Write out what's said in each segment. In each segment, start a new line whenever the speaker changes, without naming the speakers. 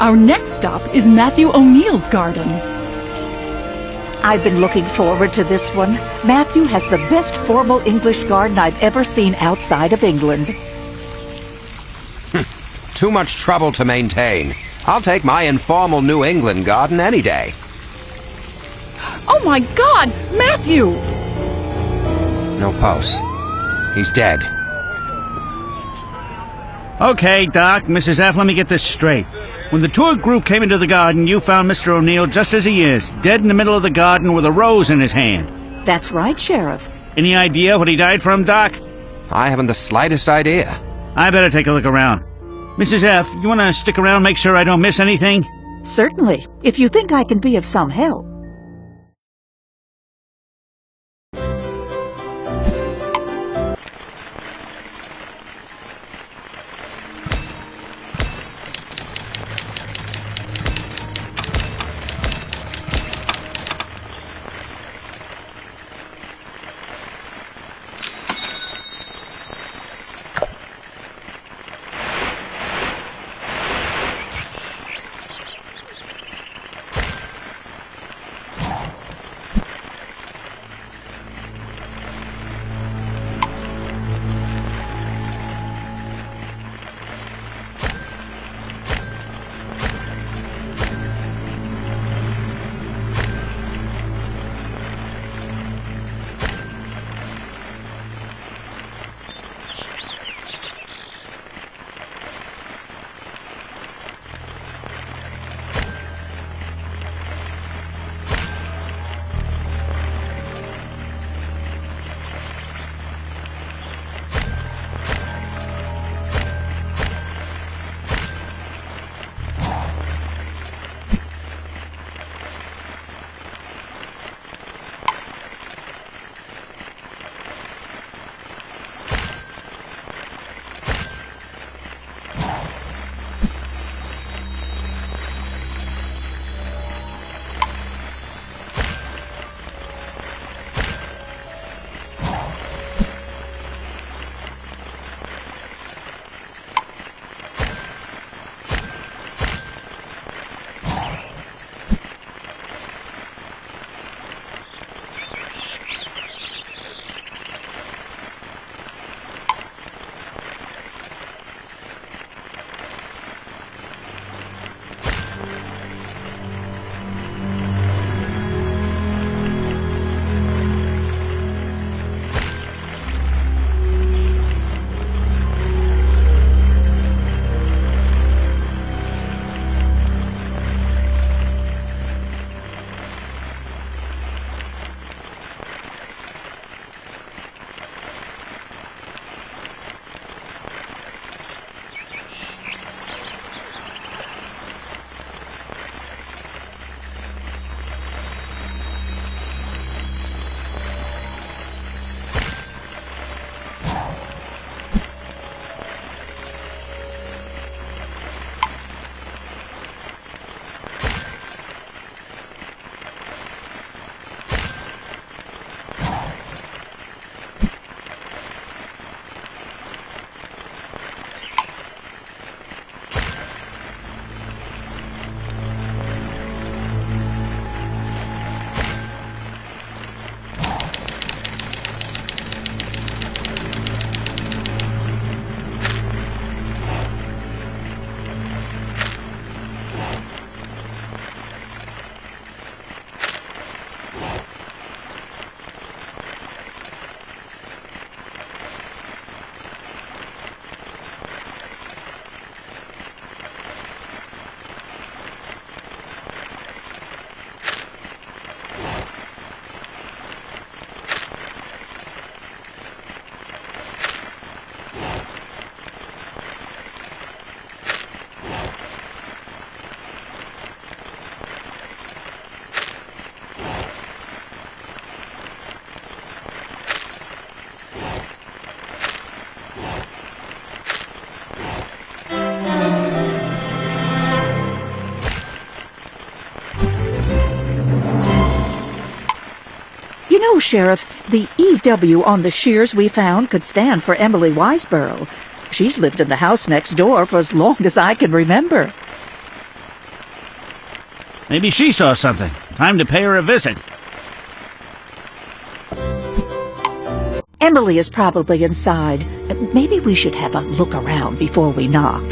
Our next stop is Matthew O'Neill's garden.
I've been looking forward to this one. Matthew has the best formal English garden I've ever seen outside of England.
Too much trouble to maintain. I'll take my informal New England garden any day.
Oh my God! Matthew!
No pulse. He's dead.
Okay, Doc, Mrs. F., let me get this straight. When the tour group came into the garden, you found Mr. O'Neill just as he is, dead in the middle of the garden with a rose in his hand.
That's right, Sheriff.
Any idea what he died from, Doc?
I haven't the slightest idea.
I better take a look around. Mrs. F., you want to stick around, make sure I don't miss anything?
Certainly, if you think I can be of some help. know, Sheriff, the EW on the shears we found could stand for Emily Weisborough. She's lived in the house next door for as long as I can remember.
Maybe she saw something. Time to pay her a visit.
Emily is probably inside. Maybe we should have a look around before we knock.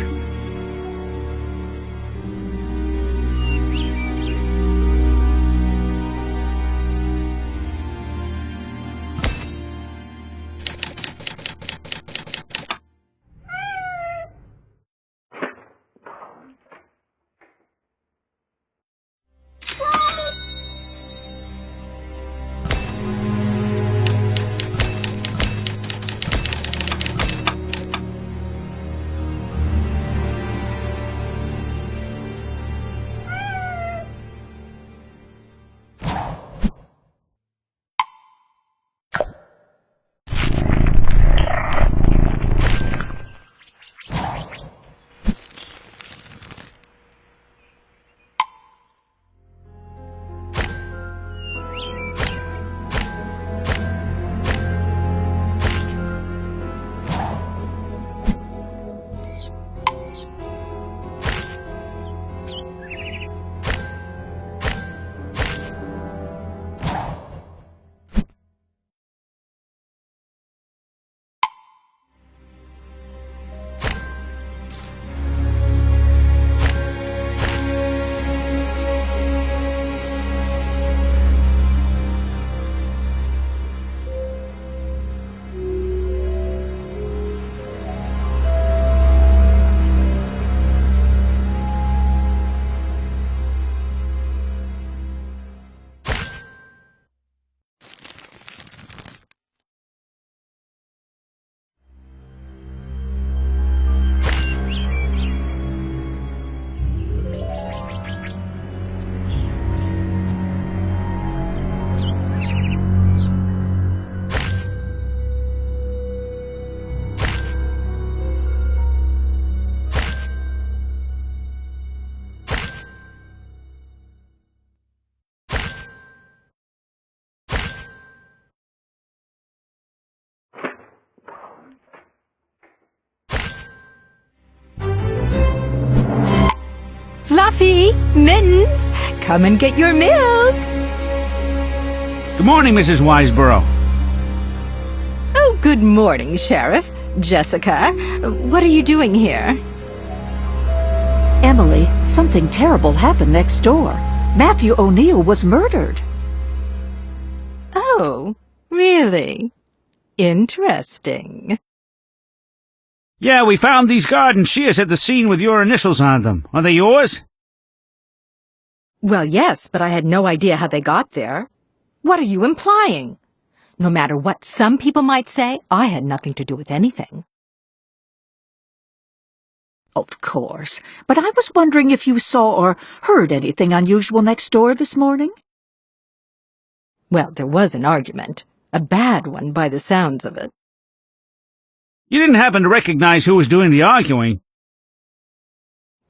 Fluffy, Mittens, come and get your milk.
Good morning, Mrs. Wiseborough.
Oh, good morning, Sheriff. Jessica, what are you doing here?
Emily, something terrible happened next door. Matthew O'Neill was murdered.
Oh, really? Interesting.
Yeah, we found these garden shears at the scene with your initials on them. Are they yours?
Well, yes, but I had no idea how they got there. What are you implying? No matter what some people might say, I had nothing to do with anything.
Of course, but I was wondering if you saw or heard anything unusual next door this morning?
Well, there was an argument. A bad one by the sounds of it.
You didn't happen to recognize who was doing the arguing?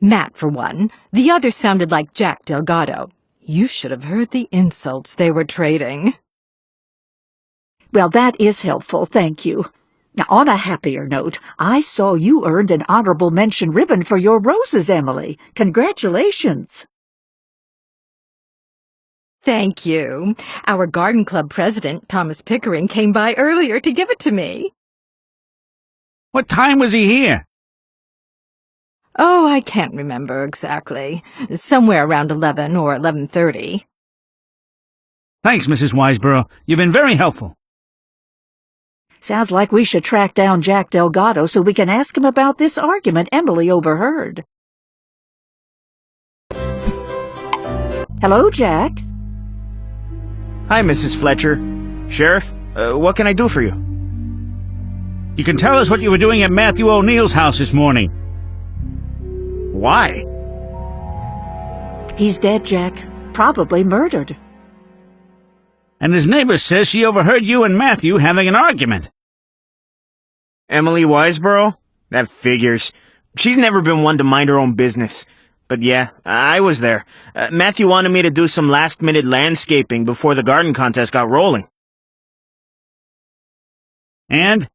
Matt, for one. The other sounded like Jack Delgado. You should have heard the insults they were trading.
Well, that is helpful, thank you. Now, on a happier note, I saw you earned an honorable mention ribbon for your roses, Emily. Congratulations.
Thank you. Our garden club president, Thomas Pickering, came by earlier to give it to me.
What time was he here?
Oh, I can't remember exactly. Somewhere around 11 or 11:30.
Thanks, Mrs. Wiseborough. You've been very helpful.
Sounds like we should track down Jack Delgado so we can ask him about this argument Emily overheard. Hello, Jack.
Hi, Mrs. Fletcher. Sheriff, what can I do for you?
You can tell us what you were doing at Matthew O'Neill's house this morning.
Why?
He's dead, Jack. Probably murdered.
And his neighbor says she overheard you and Matthew having an argument.
Emily Wiseborough? That figures. She's never been one to mind her own business. But yeah, I was there. Matthew wanted me to do some last-minute landscaping before the garden contest got rolling.
And?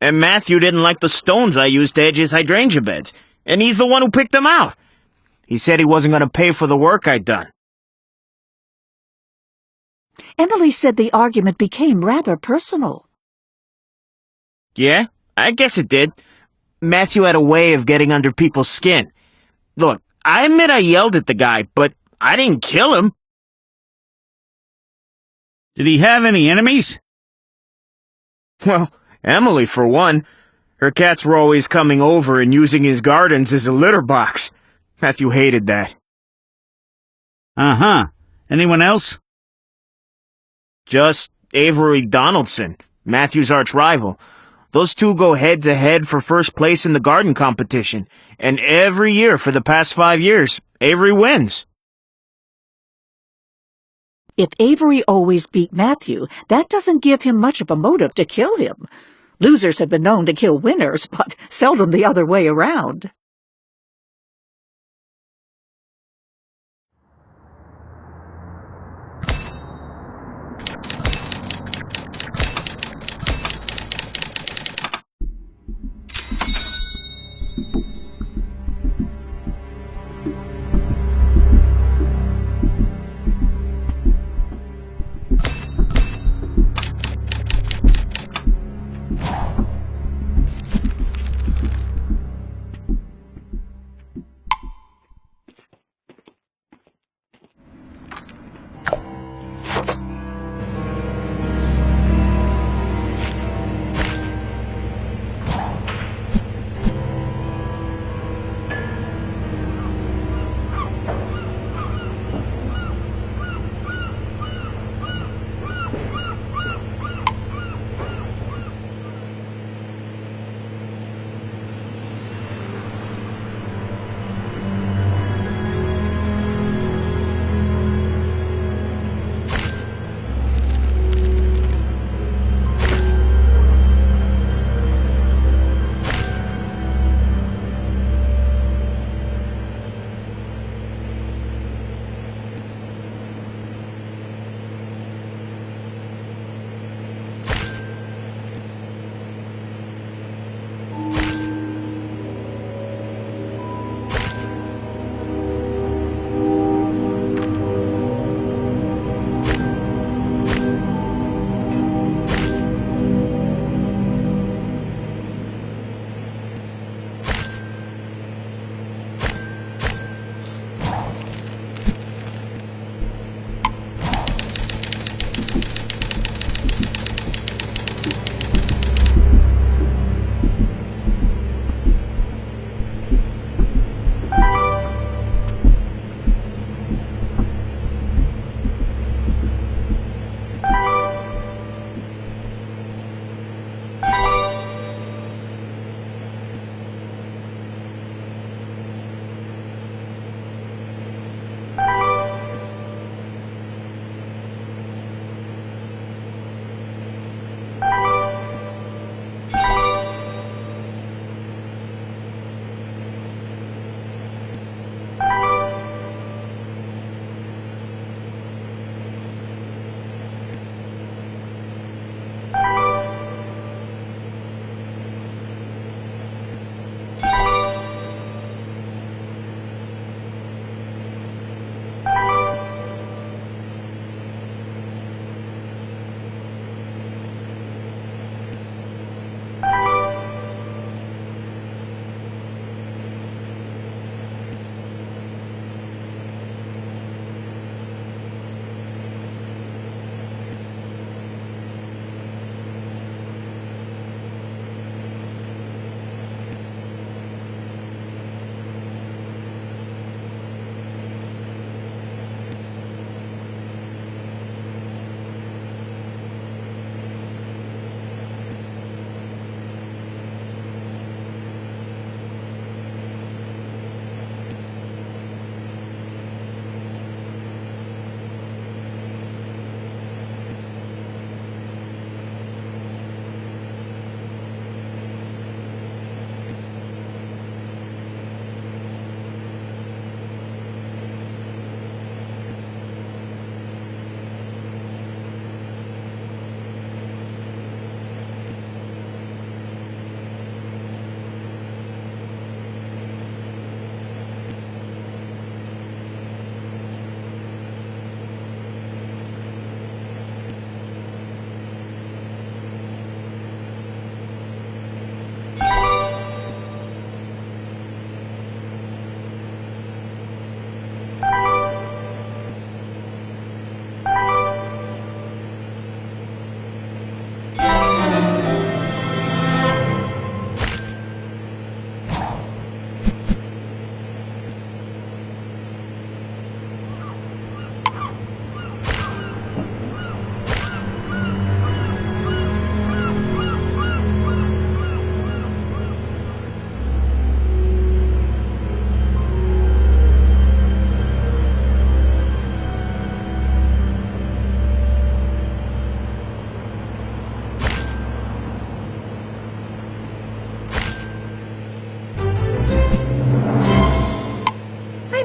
And Matthew didn't like the stones I used to edge his hydrangea beds, and he's the one who picked them out. He said he wasn't going to pay for the work I'd done.
Emily said the argument became rather personal.
Yeah, I guess it did. Matthew had a way of getting under people's skin. Look, I admit I yelled at the guy, but I didn't kill him.
Did he have any enemies?
Well, Emily, for one. Her cats were always coming over and using his gardens as a litter box. Matthew hated that.
Uh-huh. Anyone else?
Just Avery Donaldson, Matthew's arch-rival. Those two go head-to-head for first place in the garden competition, and every year for the past 5 years, Avery wins.
If Avery always beat Matthew, that doesn't give him much of a motive to kill him. Losers have been known to kill winners, but seldom the other way around.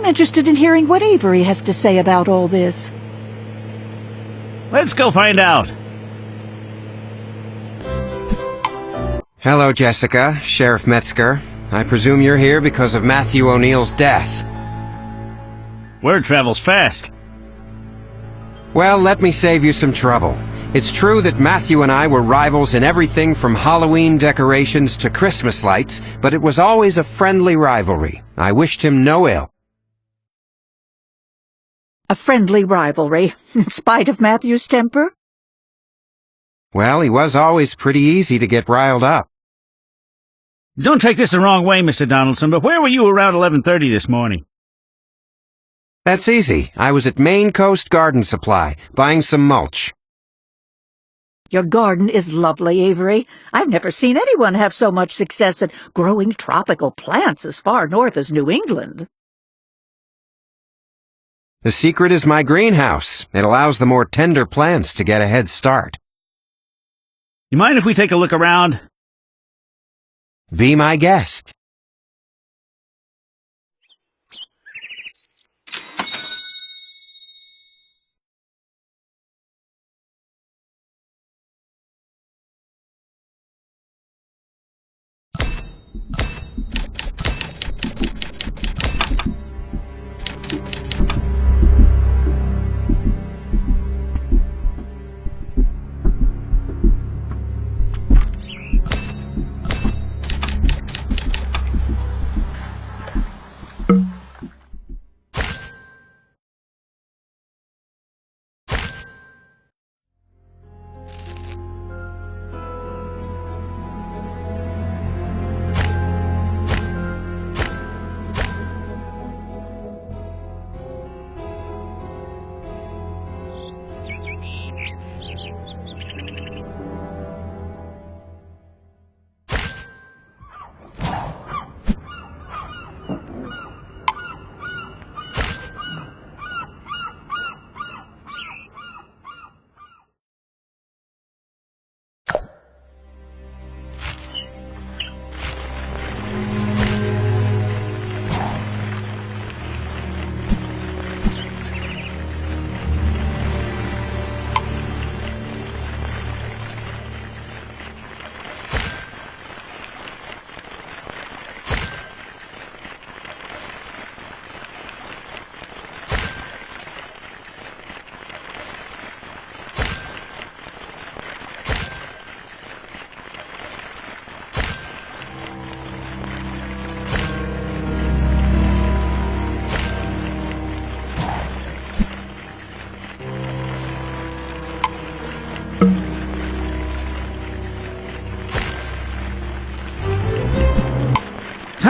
I'm interested in hearing what Avery has to say about all this.
Let's go find out.
Hello, Jessica. Sheriff Metzger. I presume you're here because of Matthew O'Neill's death.
Word travels fast.
Well, let me save you some trouble. It's true that Matthew and I were rivals in everything from Halloween decorations to Christmas lights, but it was always a friendly rivalry. I wished him no ill.
A friendly rivalry, in spite of Matthew's temper?
Well, he was always pretty easy to get riled up.
Don't take this the wrong way, Mr. Donaldson, but where were you around 11:30 this morning?
That's easy. I was at Maine Coast Garden Supply, buying some mulch.
Your garden is lovely, Avery. I've never seen anyone have so much success at growing tropical plants as far north as New England.
The secret is my greenhouse. It allows the more tender plants to get a head start.
You mind if we take a look around?
Be my guest.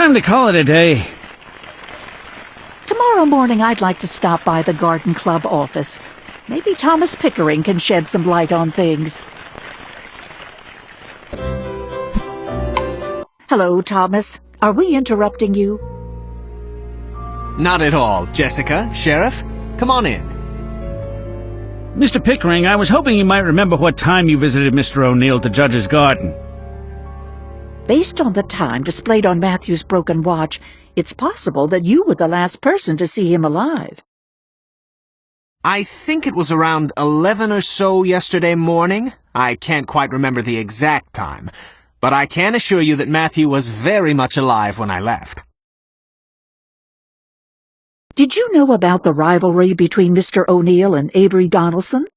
Time to call it a day.
Tomorrow morning I'd like to stop by the Garden Club office. Maybe Thomas Pickering can shed some light on things. Hello, Thomas. Are we interrupting you?
Not at all, Jessica. Sheriff, come on in.
Mr. Pickering, I was hoping you might remember what time you visited Mr. O'Neill to judge his garden.
Based on the time displayed on Matthew's broken watch, it's possible that you were the last person to see him alive.
I think it was around 11 or so yesterday morning. I can't quite remember the exact time, but I can assure you that Matthew was very much alive when I left.
Did you know about the rivalry between Mr. O'Neill and Avery Donaldson?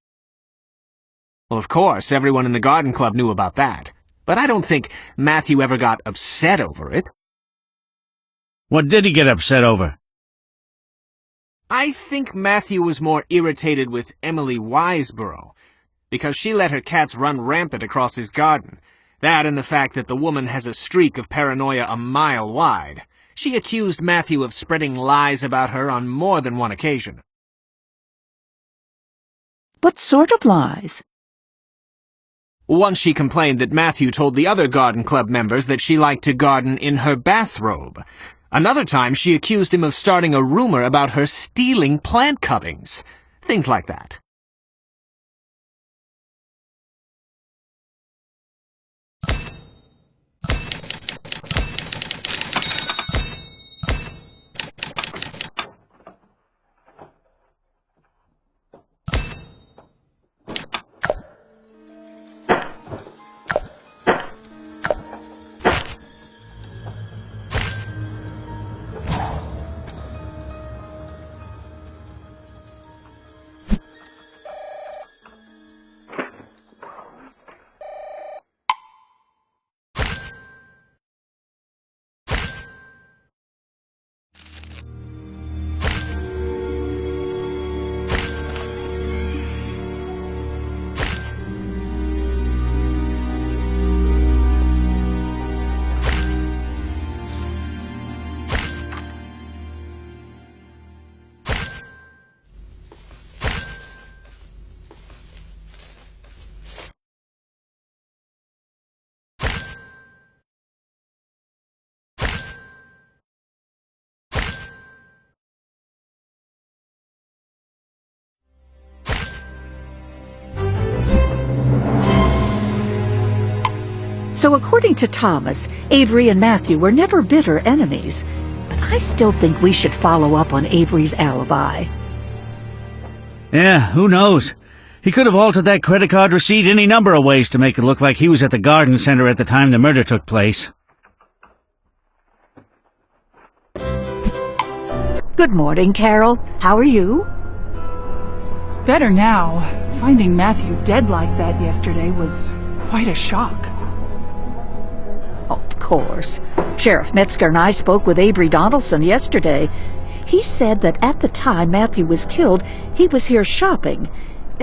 Well, of course, everyone in the garden club knew about that. But I don't think Matthew ever got upset over it.
What did he get upset over?
I think Matthew was more irritated with Emily Wiseborough, because she let her cats run rampant across his garden. That and the fact that the woman has a streak of paranoia a mile wide. She accused Matthew of spreading lies about her on more than one occasion.
What sort of lies?
Once she complained that Matthew told the other garden club members that she liked to garden in her bathrobe. Another time she accused him of starting a rumor about her stealing plant cuttings. Things like that.
So according to Thomas, Avery and Matthew were never bitter enemies. But I still think we should follow up on Avery's alibi.
Yeah, who knows? He could have altered that credit card receipt any number of ways to make it look like he was at the garden center at the time the murder took place.
Good morning, Carol. How are you?
Better now. Finding Matthew dead like that yesterday was quite a shock.
Of course. Sheriff Metzger and I spoke with Avery Donaldson yesterday. He said that at the time Matthew was killed, he was here shopping.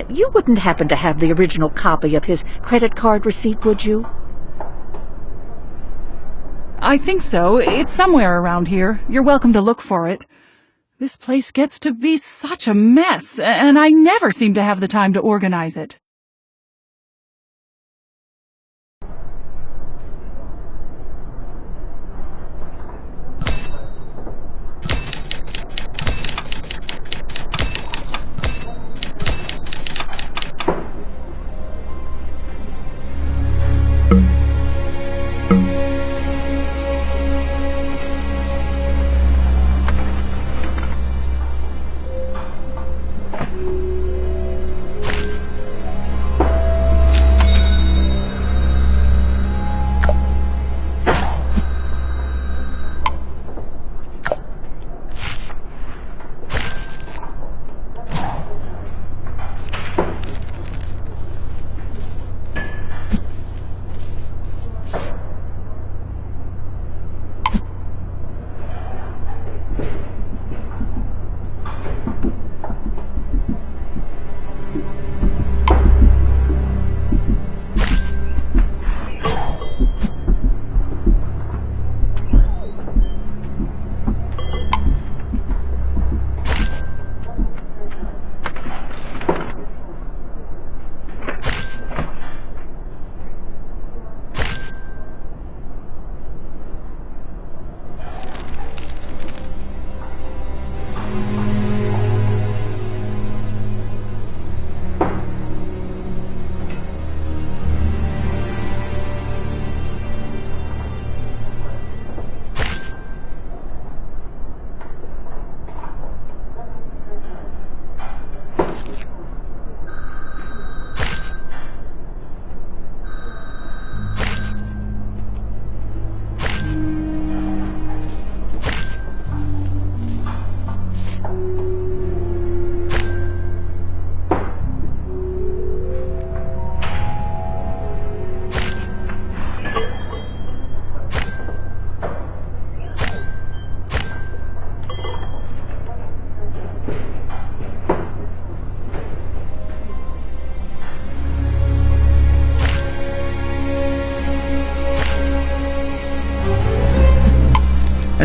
You wouldn't happen to have the original copy of his credit card receipt, would you?
I think so. It's somewhere around here. You're welcome to look for it. This place gets to be such a mess, and I never seem to have the time to organize it.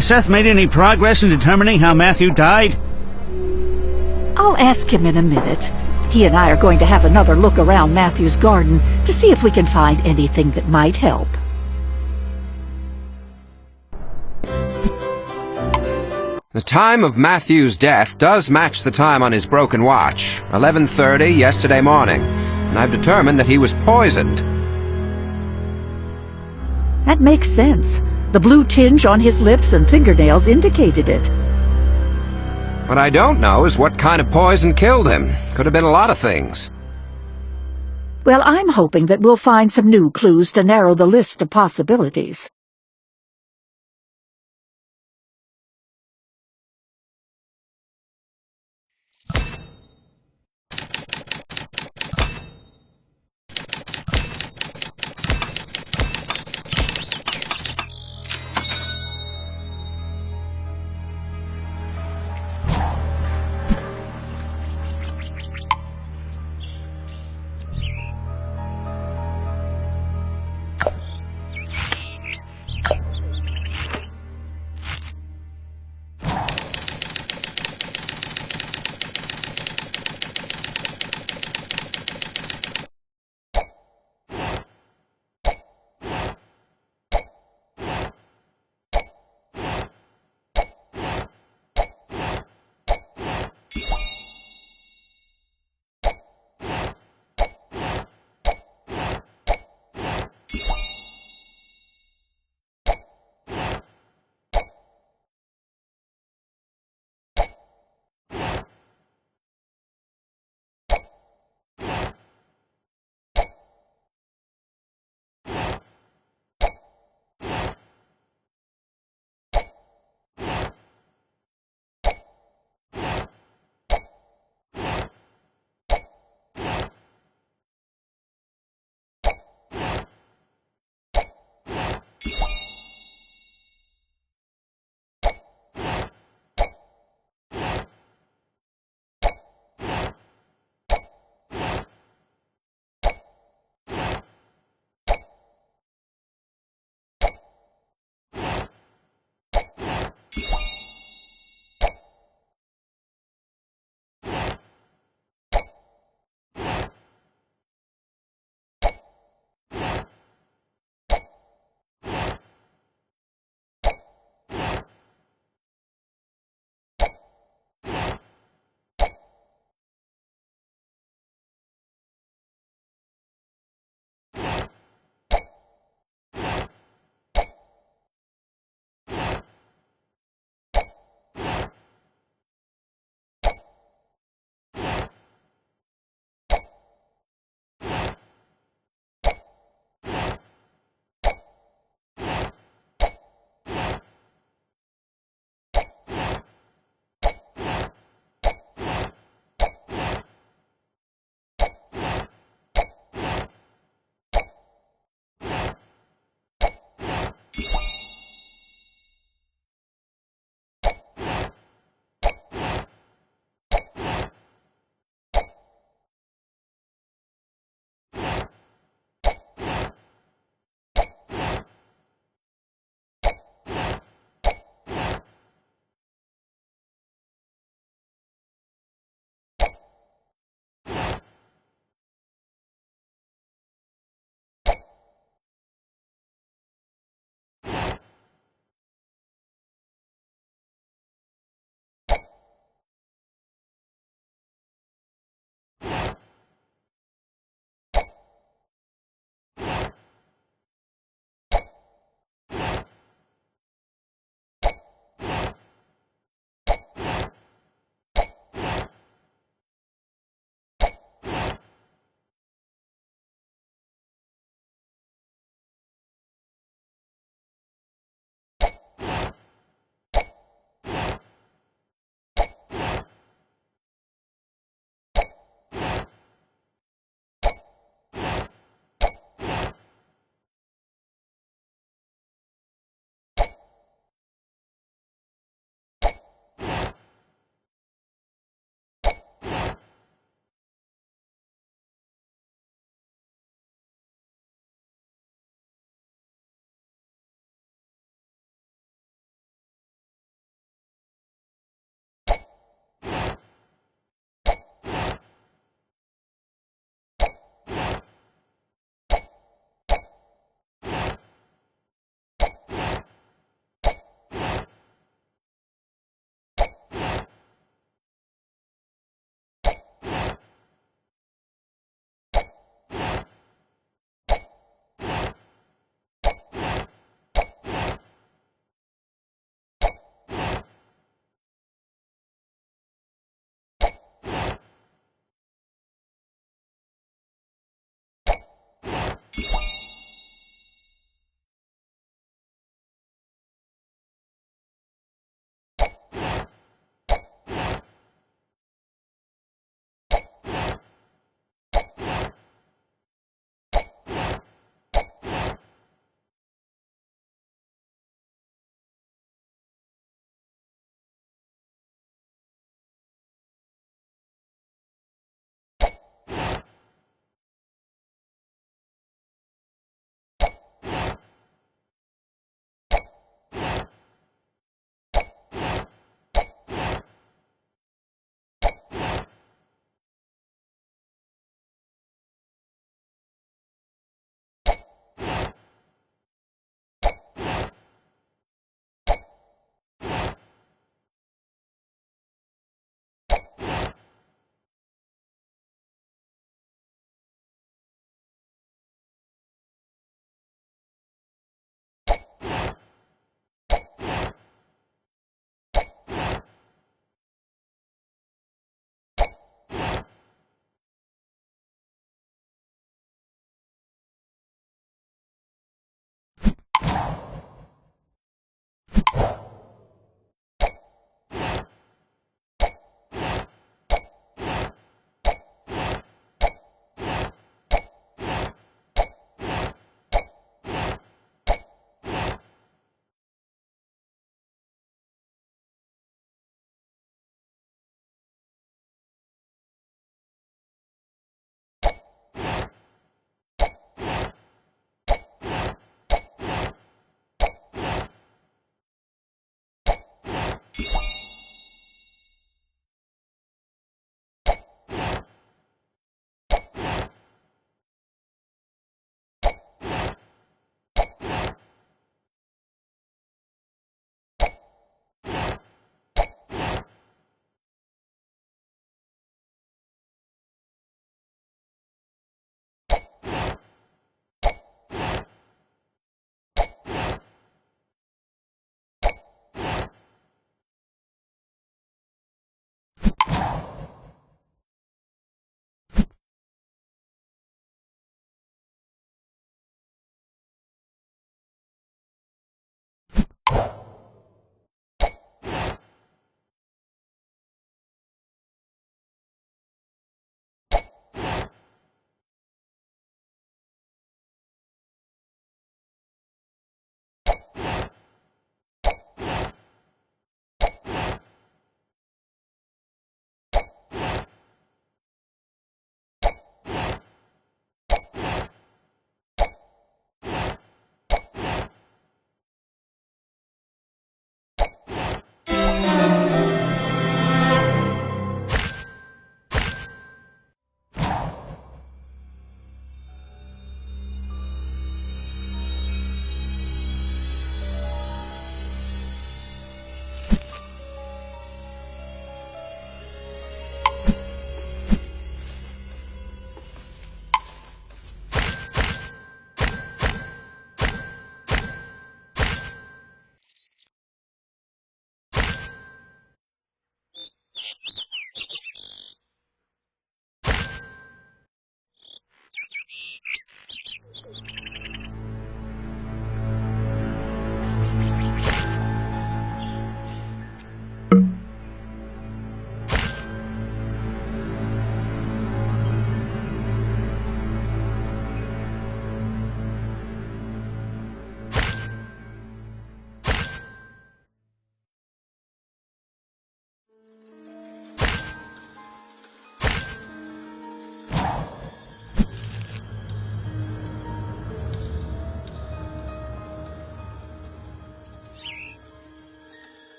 Has Seth made any progress in determining how Matthew died?
I'll ask him in a minute. He and I are going to have another look around Matthew's garden to see if we can find anything that might help.
The time of Matthew's death does match the time on his broken watch, 11:30 yesterday morning, and I've determined that he was poisoned.
That makes sense. The blue tinge on his lips and fingernails indicated it.
What I don't know is what kind of poison killed him. Could have been a lot of things.
Well, I'm hoping that we'll find some new clues to narrow the list of possibilities.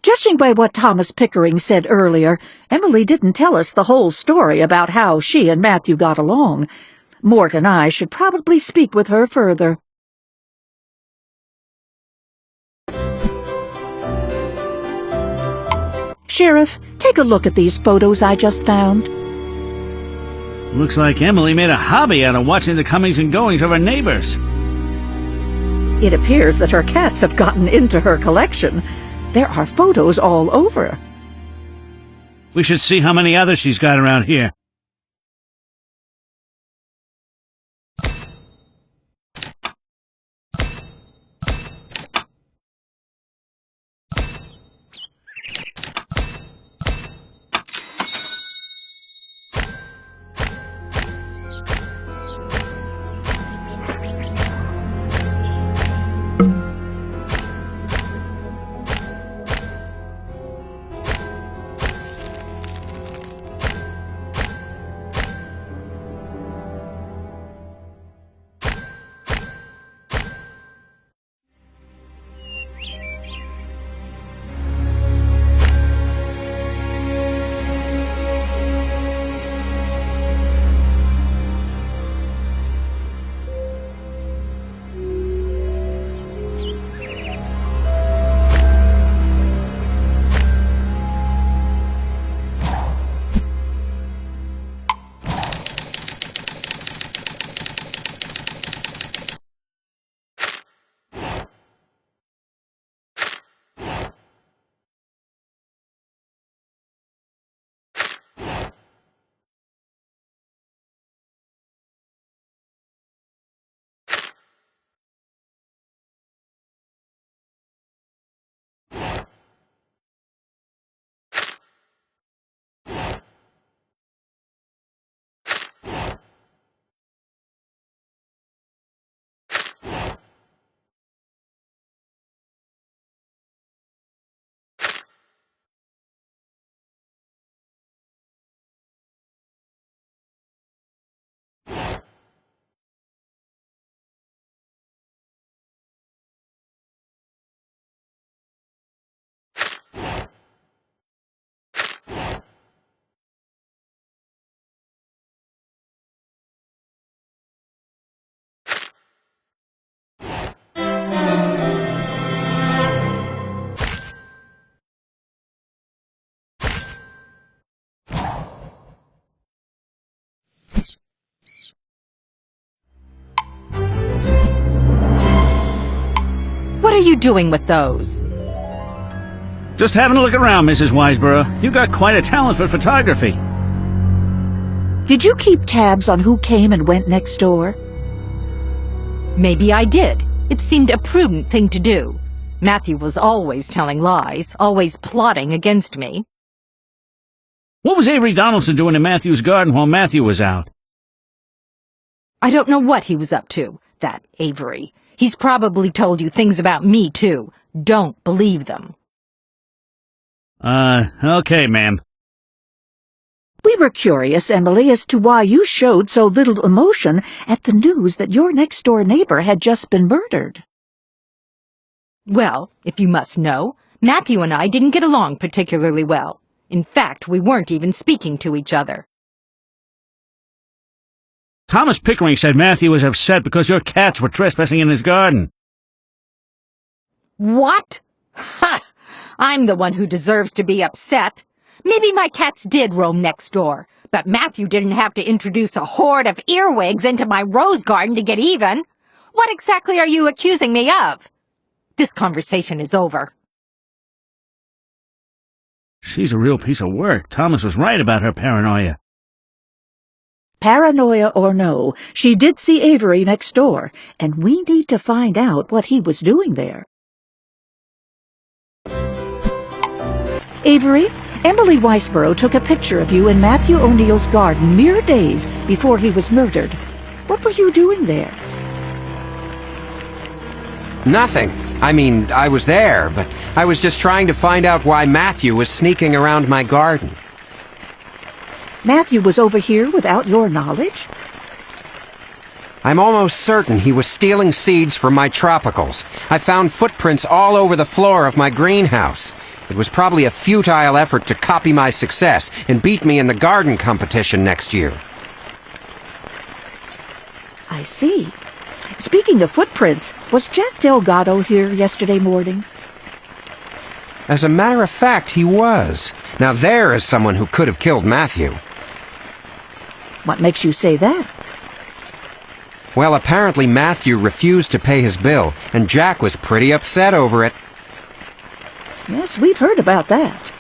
Judging by what Thomas Pickering said earlier, Emily didn't tell us the whole story about how she and Matthew got along. Mort and I should probably speak with her further. Sheriff, take a look at these photos I just found.
Looks like Emily made a hobby out of watching the comings and goings of her neighbors.
It appears that her cats have gotten into her collection. There are photos all over.
We should see how many others she's got around here.
What are you doing with those?
Just having a look around, Mrs. Wiseborough. You got quite a talent for photography.
Did you keep tabs on who came and went next door?
Maybe I did. It seemed a prudent thing to do. Matthew was always telling lies, always plotting against me.
What was Avery Donaldson doing in Matthew's garden while Matthew was out?
I don't know what he was up to, that Avery. He's probably told you things about me, too. Don't believe them.
Okay, ma'am.
We were curious, Emily, as to why you showed so little emotion at the news that your next-door neighbor had just been murdered.
Well, if you must know, Matthew and I didn't get along particularly well. In fact, we weren't even speaking to each other.
Thomas Pickering said Matthew was upset because your cats were trespassing in his garden.
What? Ha! I'm the one who deserves to be upset. Maybe my cats did roam next door, but Matthew didn't have to introduce a horde of earwigs into my rose garden to get even. What exactly are you accusing me of? This conversation is over.
She's a real piece of work. Thomas was right about her paranoia.
Paranoia or no, she did see Avery next door, and we need to find out what he was doing there. Avery, Emily Weisborough took a picture of you in Matthew O'Neill's garden mere days before he was murdered. What were you doing there?
Nothing. I mean, I was there, but I was just trying to find out why Matthew was sneaking around my garden.
Matthew was over here without your knowledge?
I'm almost certain he was stealing seeds from my tropicals. I found footprints all over the floor of my greenhouse. It was probably a futile effort to copy my success and beat me in the garden competition next year.
I see. Speaking of footprints, was Jack Delgado here yesterday morning?
As a matter of fact, he was. Now there is someone who could have killed Matthew.
What makes you say that?
Well, apparently Matthew refused to pay his bill, and Jack was pretty upset over it.
Yes, we've heard about that.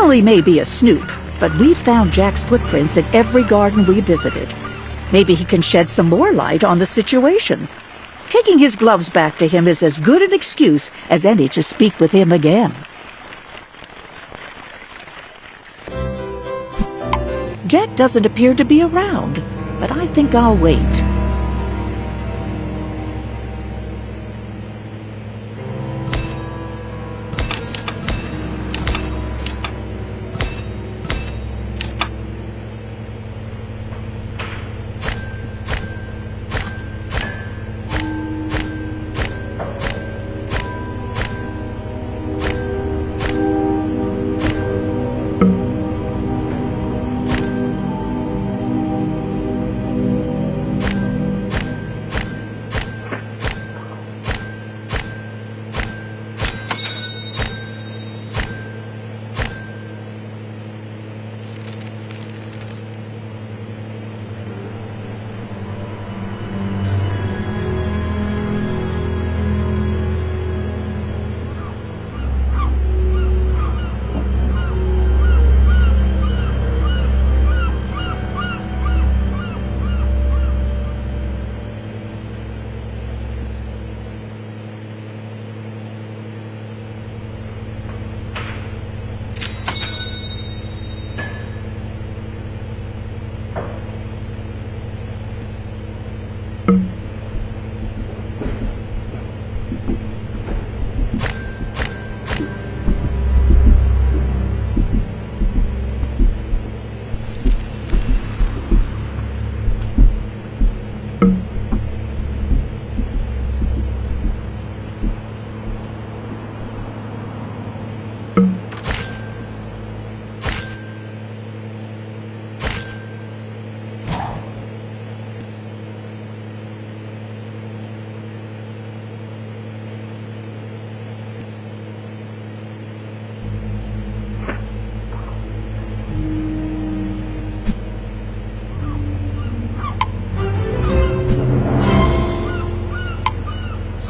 Emily may be a snoop, but we've found Jack's footprints in every garden we visited. Maybe he can shed some more light on the situation. Taking his gloves back to him is as good an excuse as any to speak with him again. Jack doesn't appear to be around, but I think I'll wait.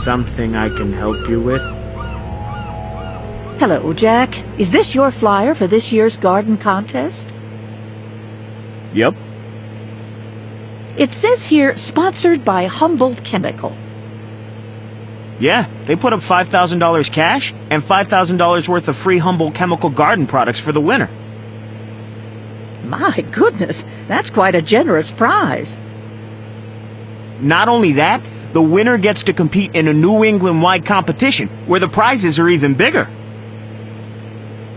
something I can help you with?
Hello, Jack. Is this your flyer for this year's garden contest?
Yep.
It says here, sponsored by Humboldt Chemical.
Yeah, they put up $5,000 cash and $5,000 worth of free Humboldt Chemical garden products for the winner.
My goodness, that's quite a generous prize.
Not only that, the winner gets to compete in a New England-wide competition where the prizes are even bigger.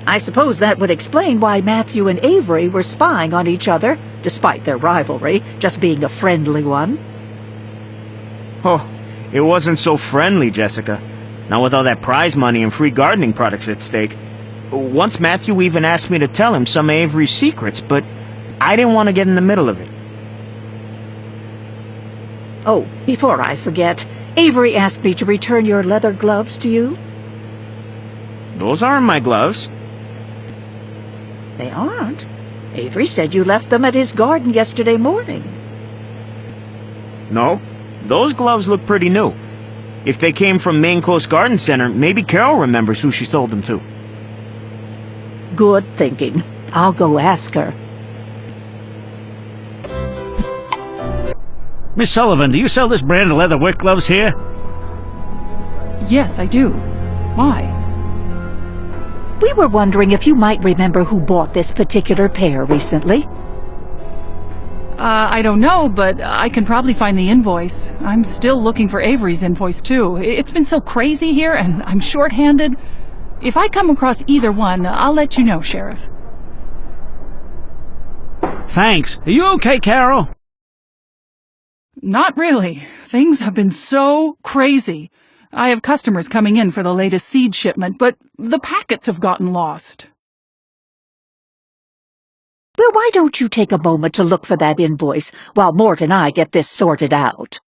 I suppose that would explain why Matthew and Avery were spying on each other, despite their rivalry just being a friendly one.
Oh, it wasn't so friendly, Jessica. Not with all that prize money and free gardening products at stake. Once Matthew even asked me to tell him some of Avery's secrets, but I didn't want to get in the middle of it.
Oh, before I forget, Avery asked me to return your leather gloves to you.
Those aren't my gloves.
They aren't. Avery said you left them at his garden yesterday morning.
No, those gloves look pretty new. If they came from Maine Coast Garden Center, maybe Carol remembers who she sold them to.
Good thinking. I'll go ask her.
Miss Sullivan, do you sell this brand of leather work gloves here?
Yes, I do. Why?
We were wondering if you might remember who bought this particular pair recently.
I don't know, but I can probably find the invoice. I'm still looking for Avery's invoice, too. It's been so crazy here, and I'm short-handed. If I come across either one, I'll let you know, Sheriff.
Thanks. Are you okay, Carol?
Not really. Things have been so crazy. I have customers coming in for the latest seed shipment, but the packets have gotten lost.
Well, why don't you take a moment to look for that invoice while Mort and I get this sorted out?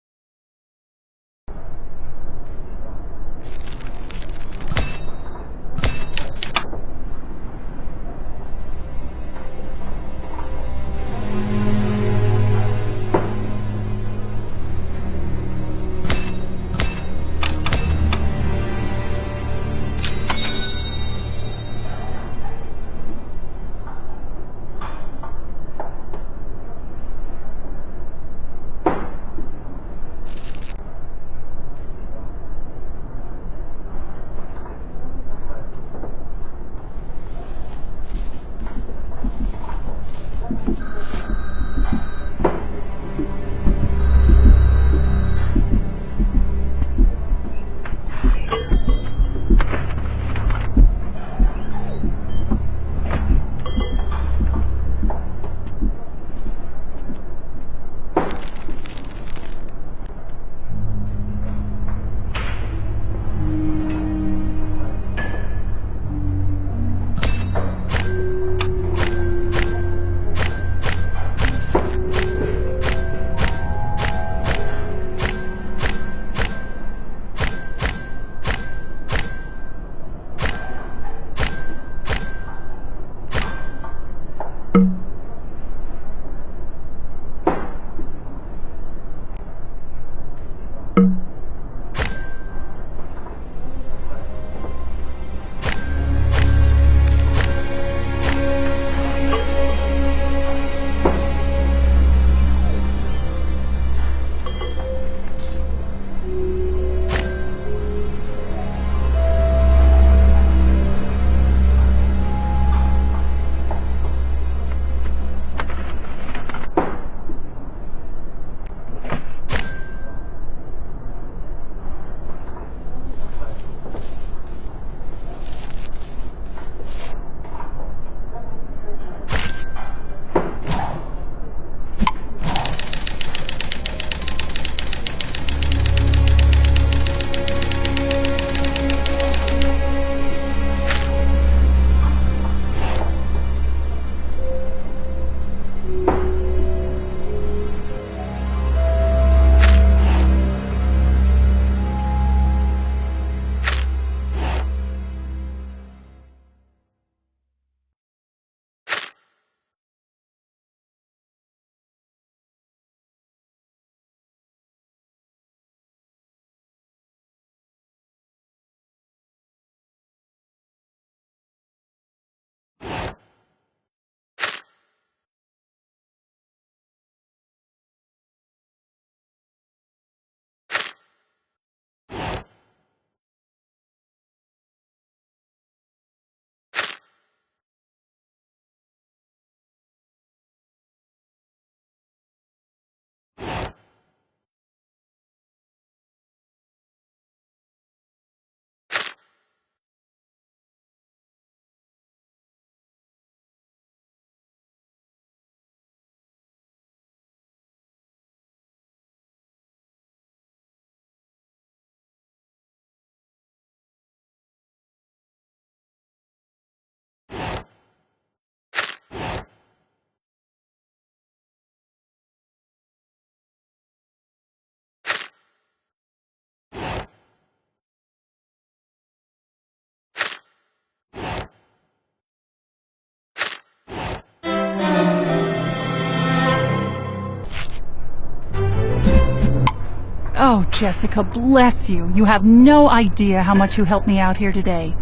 Jessica, bless you. You have no idea how much you helped me out here today.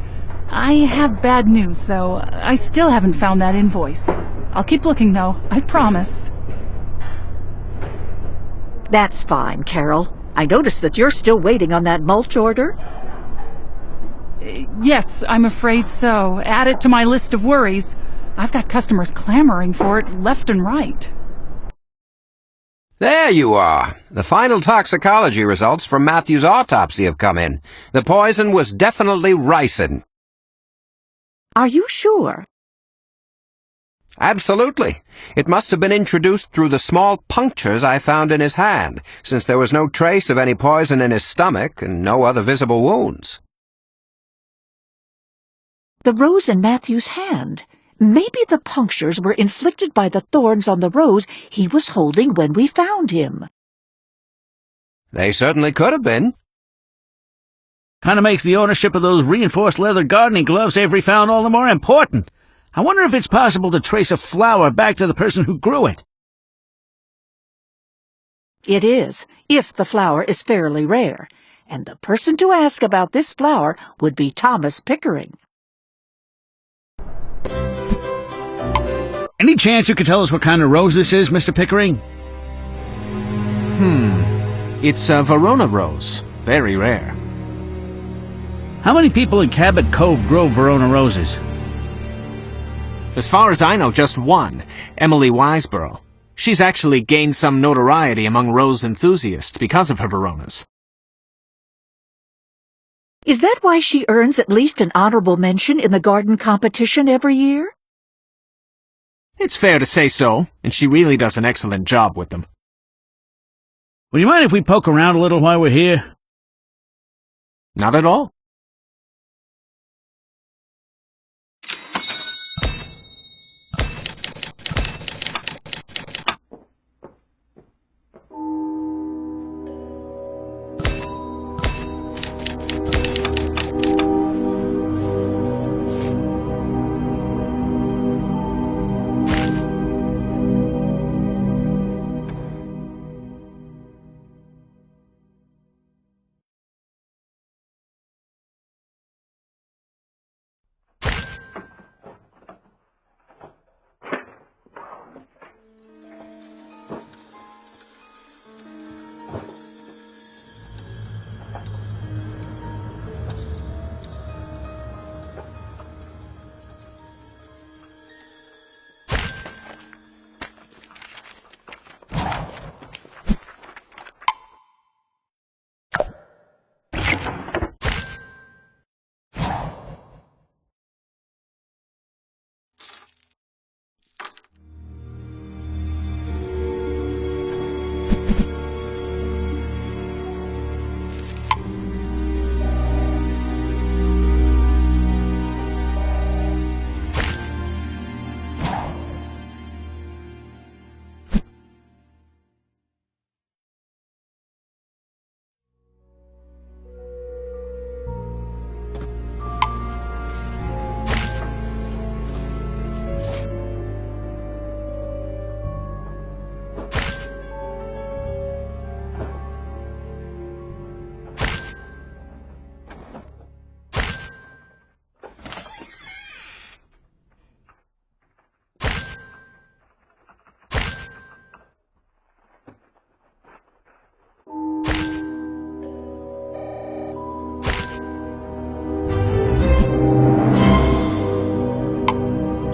I have bad news, though. I still haven't found that invoice. I'll keep looking, though. I promise.
That's fine, Carol. I noticed that you're still waiting on that mulch order.
Yes, I'm afraid so. Add it to my list of worries. I've got customers clamoring for it left and right.
There you are. The final toxicology results from Matthew's autopsy have come in. The poison was definitely ricin.
Are you sure?
Absolutely. It must have been introduced through the small punctures I found in his hand, since there was no trace of any poison in his stomach and no other visible wounds.
The rose in Matthew's hand. Maybe the punctures were inflicted by the thorns on the rose he was holding when we found him.
They certainly could have been.
Kind of makes the ownership of those reinforced leather gardening gloves Avery found all the more important. I wonder if it's possible to trace a flower back to the person who grew it.
It is, if the flower is fairly rare. And the person to ask about this flower would be Thomas Pickering.
Any chance you could tell us what kind of rose this is, Mr. Pickering?
It's a Verona rose. Very rare.
How many people in Cabot Cove grow Verona roses?
As far as I know, just one, Emily Wiseborough. She's actually gained some notoriety among rose enthusiasts because of her Veronas.
Is that why she earns at least an honorable mention in the garden competition every year?
It's fair to say so, and she really does an excellent job with them.
Would you mind if we poke around a little while we're here?
Not at all.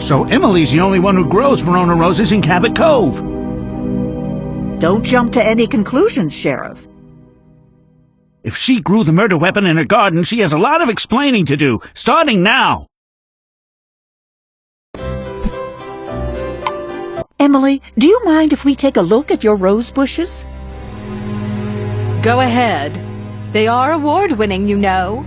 So Emily's the only one who grows Verona roses in Cabot Cove.
Don't jump to any conclusions, Sheriff.
If she grew the murder weapon in her garden, she has a lot of explaining to do, starting now.
Emily, do you mind if we take a look at your rose bushes?
Go ahead. They are award-winning, you know.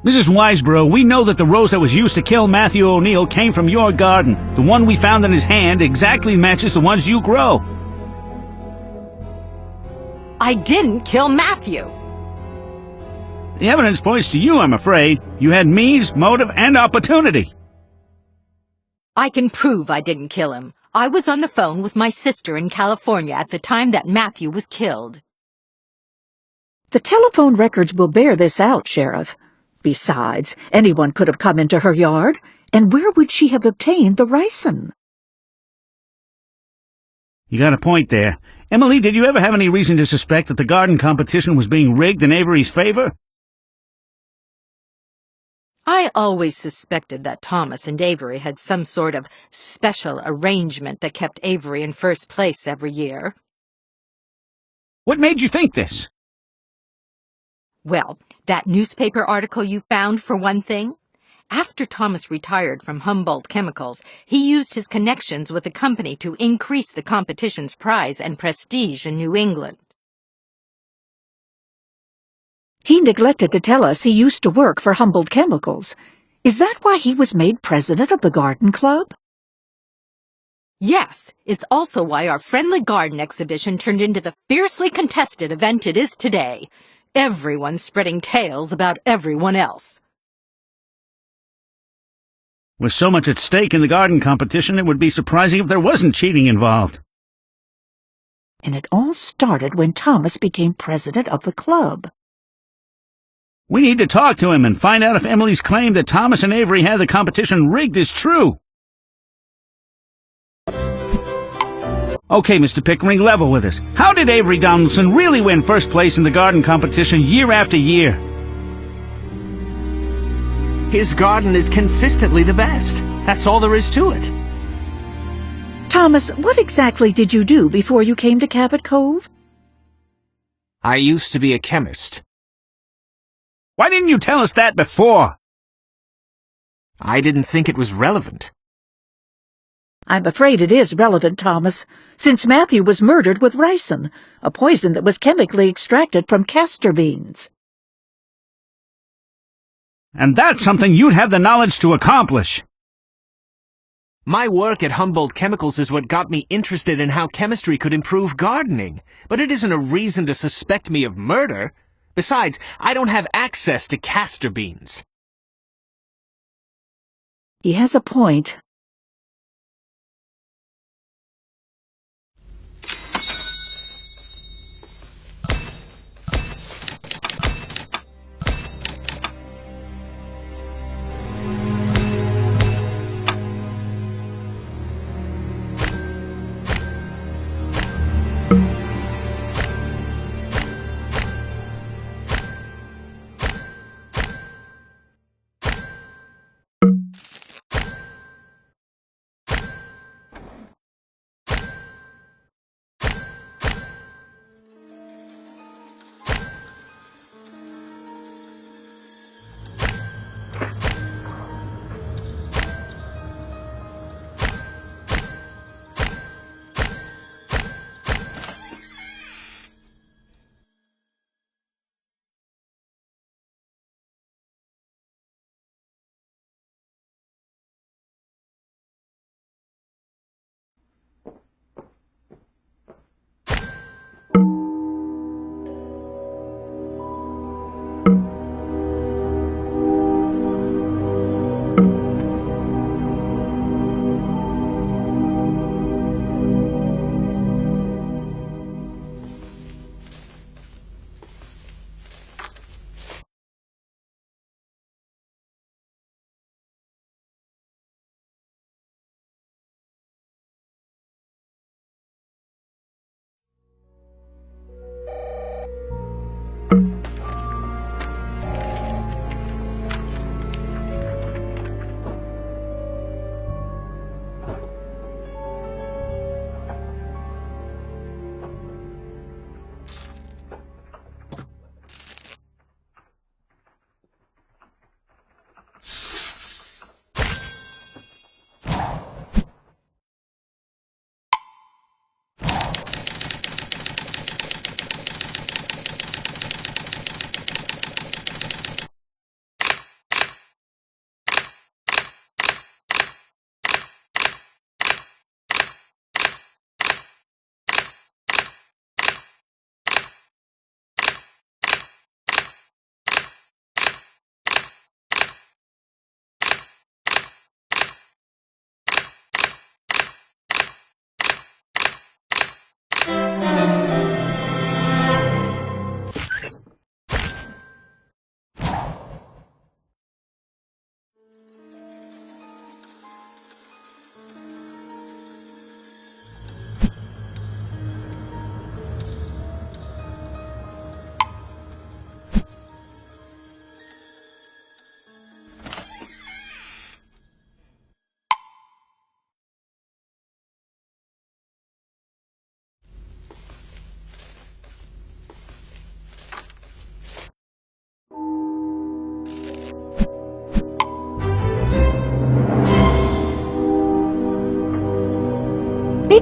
Mrs. Wiseborough, we know that the rose that was used to kill Matthew O'Neill came from your garden. The one we found in his hand exactly matches the ones you grow.
I didn't kill Matthew.
The evidence points to you, I'm afraid. You had means, motive, and opportunity.
I can prove I didn't kill him. I was on the phone with my sister in California at the time that Matthew was killed.
The telephone records will bear this out, Sheriff. Besides, anyone could have come into her yard, and where would she have obtained the ricin?
You got a point there. Emily, did you ever have any reason to suspect that the garden competition was being rigged in Avery's favor?
I always suspected that Thomas and Avery had some sort of special arrangement that kept Avery in first place every year.
What made you think this?
Well, that newspaper article you found, for one thing. After Thomas retired from Humboldt Chemicals, he used his connections with the company to increase the competition's prize and prestige in New England.
He neglected to tell us he used to work for Humboldt Chemicals. Is that why he was made president of the garden club?
Yes, it's also why our friendly garden exhibition turned into the fiercely contested event it is today. Everyone's spreading tales about everyone else.
With so much at stake in the garden competition, it would be surprising if there wasn't cheating involved.
And it all started when Thomas became president of the club.
We need to talk to him and find out if Emily's claim that Thomas and Avery had the competition rigged is true. Okay, Mr. Pickering, level with us. How did Avery Donaldson really win first place in the garden competition year after year?
His garden is consistently the best. That's all there is to it.
Thomas, what exactly did you do before you came to Cabot Cove?
I used to be a chemist.
Why didn't you tell us that before?
I didn't think it was relevant.
I'm afraid it is relevant, Thomas, since Matthew was murdered with ricin, a poison that was chemically extracted from castor beans.
And that's something you'd have the knowledge to accomplish.
My work at Humboldt Chemicals is what got me interested in how chemistry could improve gardening, but it isn't a reason to suspect me of murder. Besides, I don't have access to castor beans.
He has a point.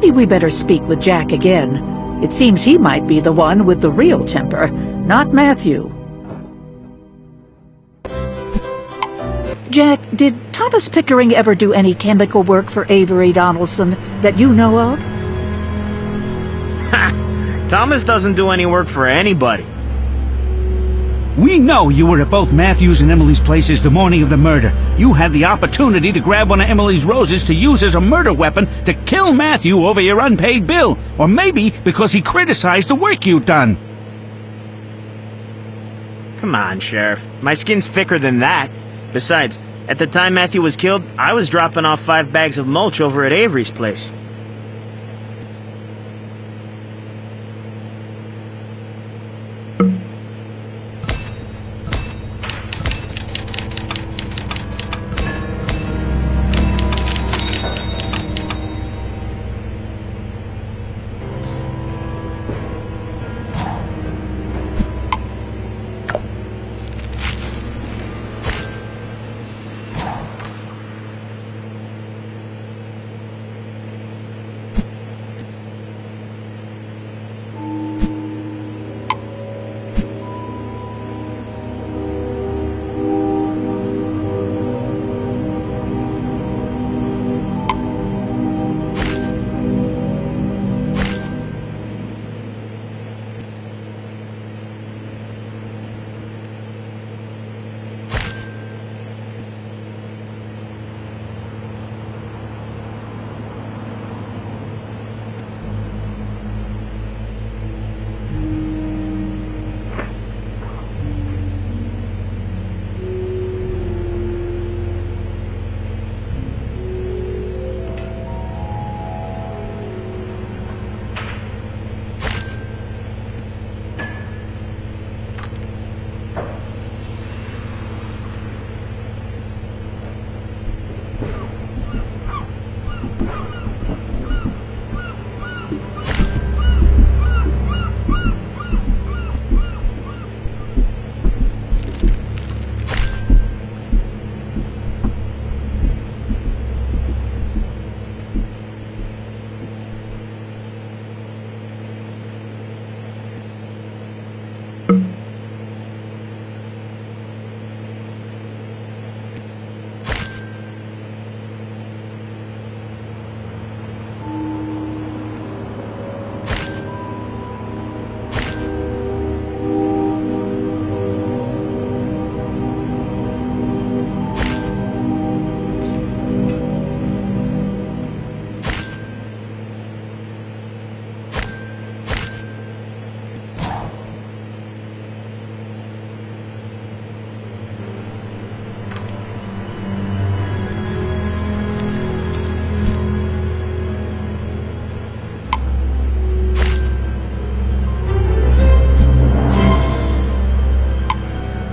Maybe we better speak with Jack again. It seems he might be the one with the real temper, not Matthew. Jack, did Thomas Pickering ever do any chemical work for Avery Donaldson that you know of?
Thomas doesn't do any work for anybody.
We know you were at both Matthew's and Emily's places the morning of the murder. You had the opportunity to grab one of Emily's roses to use as a murder weapon to kill Matthew over your unpaid bill. Or maybe because he criticized the work you'd done.
Come on, Sheriff. My skin's thicker than that. Besides, at the time Matthew was killed, I was dropping off 5 bags of mulch over at Avery's place.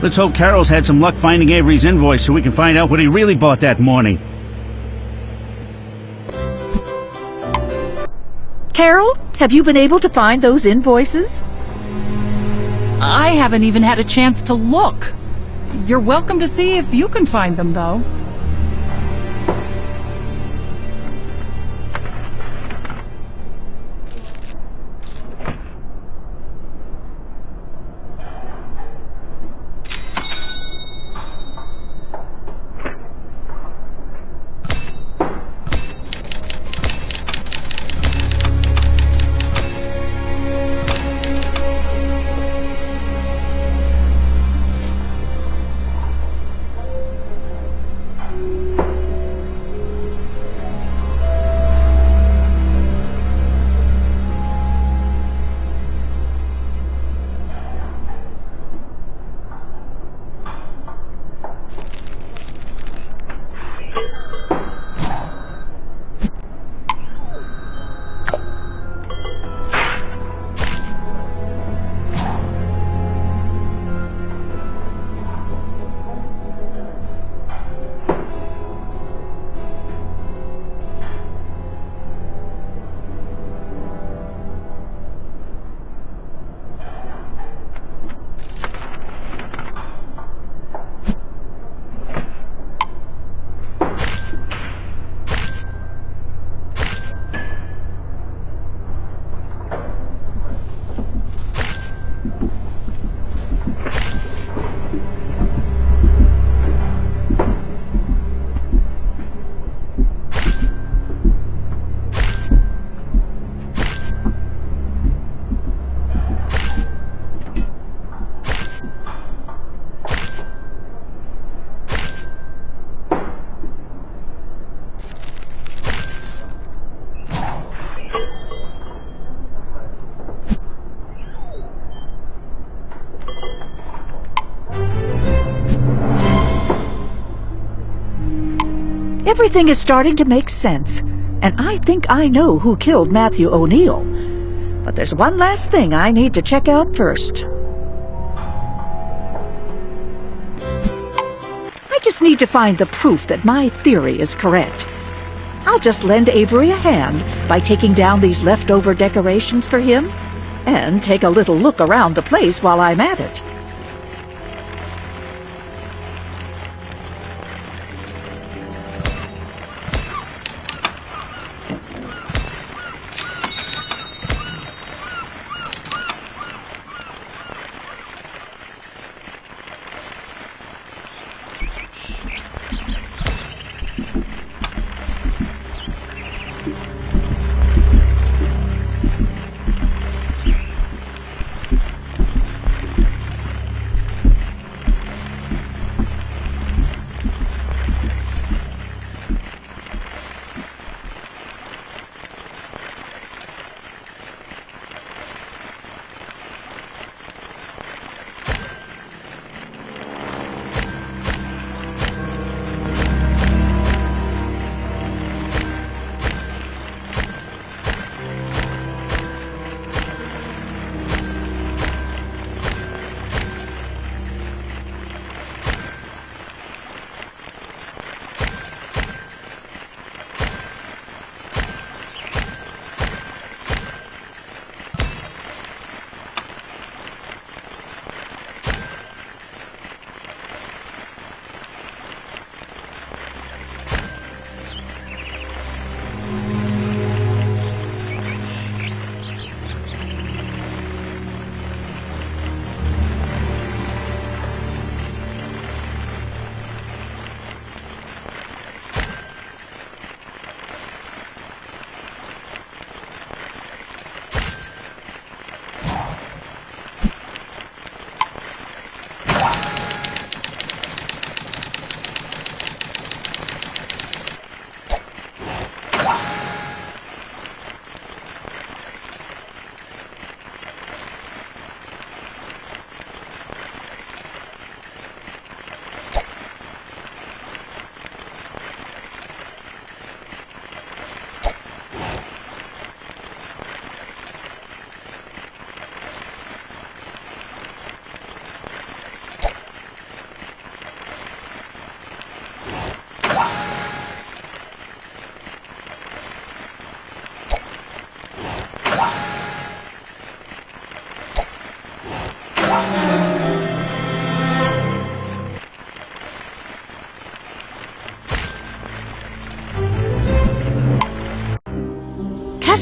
Let's hope Carol's had some luck finding Avery's invoice so we can find out what he really bought that morning.
Carol, have you been able to find those invoices?
I haven't even had a chance to look. You're welcome to see if you can find them, though.
Everything is starting to make sense, and I think I know who killed Matthew O'Neill. But there's one last thing I need to check out first. I just need to find the proof that my theory is correct. I'll just lend Avery a hand by taking down these leftover decorations for him, and take a little look around the place while I'm at it.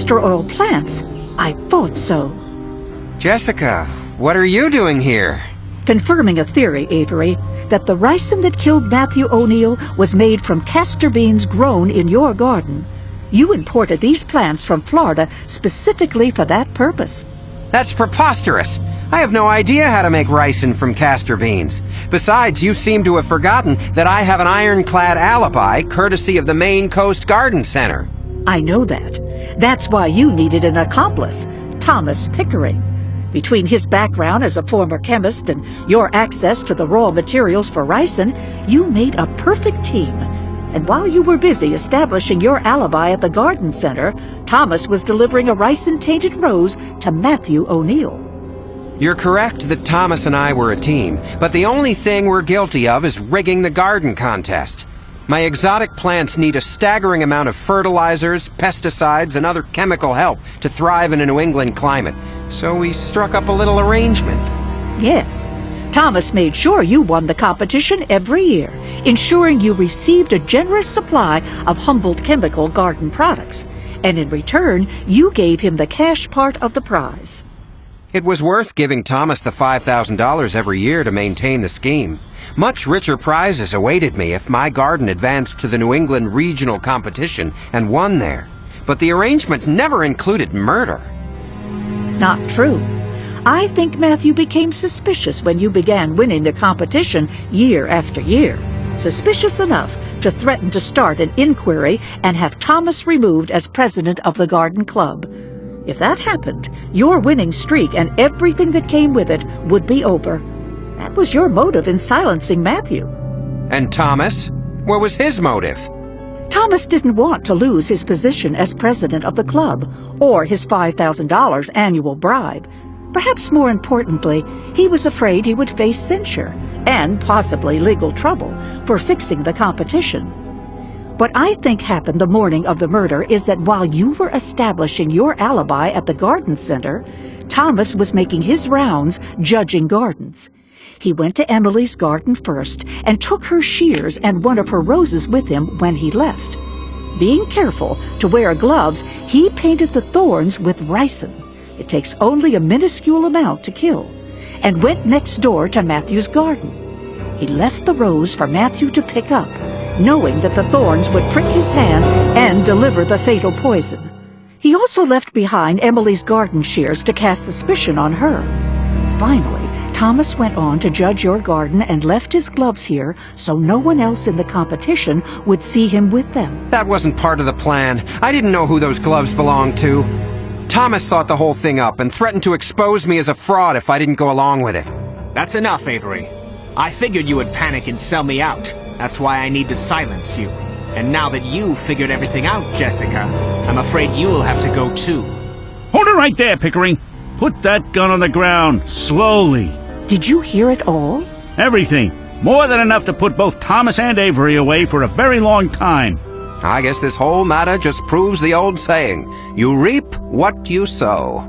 Castor oil plants? I thought so.
Jessica, what are you doing here?
Confirming a theory, Avery, that the ricin that killed Matthew O'Neill was made from castor beans grown in your garden. You imported these plants from Florida specifically for that purpose.
That's preposterous. I have no idea how to make ricin from castor beans. Besides, you seem to have forgotten that I have an ironclad alibi courtesy of the Maine Coast Garden Center.
I know that. That's why you needed an accomplice, Thomas Pickering. Between his background as a former chemist and your access to the raw materials for ricin, you made a perfect team. And while you were busy establishing your alibi at the garden center, Thomas was delivering a ricin-tainted rose to Matthew O'Neill.
You're correct that Thomas and I were a team, but the only thing we're guilty of is rigging the garden contest. My exotic plants need a staggering amount of fertilizers, pesticides, and other chemical help to thrive in a New England climate, so we struck up a little arrangement.
Yes. Thomas made sure you won the competition every year, ensuring you received a generous supply of Humboldt Chemical garden products. And in return, you gave him the cash part of the prize.
It was worth giving Thomas the $5,000 every year to maintain the scheme. Much richer prizes awaited me if my garden advanced to the New England regional competition and won there. But the arrangement never included murder.
Not true. I think Matthew became suspicious when you began winning the competition year after year. Suspicious enough to threaten to start an inquiry and have Thomas removed as president of the garden club. If that happened, your winning streak and everything that came with it would be over. That was your motive in silencing Matthew.
And Thomas? What was his motive?
Thomas didn't want to lose his position as president of the club, or his $5,000 annual bribe. Perhaps more importantly, he was afraid he would face censure, and possibly legal trouble, for fixing the competition. What I think happened the morning of the murder is that while you were establishing your alibi at the garden center, Thomas was making his rounds judging gardens. He went to Emily's garden first and took her shears and one of her roses with him when he left. Being careful to wear gloves, he painted the thorns with ricin. It takes only a minuscule amount to kill, and went next door to Matthew's garden. He left the rose for Matthew to pick up, knowing that the thorns would prick his hand and deliver the fatal poison. He also left behind Emily's garden shears to cast suspicion on her. Finally, Thomas went on to judge your garden and left his gloves here so no one else in the competition would see him with them.
That wasn't part of the plan. I didn't know who those gloves belonged to. Thomas thought the whole thing up and threatened to expose me as a fraud if I didn't go along with it.
That's enough, Avery. I figured you would panic and sell me out. That's why I need to silence you. And now that you figured everything out, Jessica, I'm afraid you will have to go too.
Hold it right there, Pickering. Put that gun on the ground, slowly.
Did you hear it all?
Everything. More than enough to put both Thomas and Avery away for a very long time.
I guess this whole matter just proves the old saying, you reap what you sow.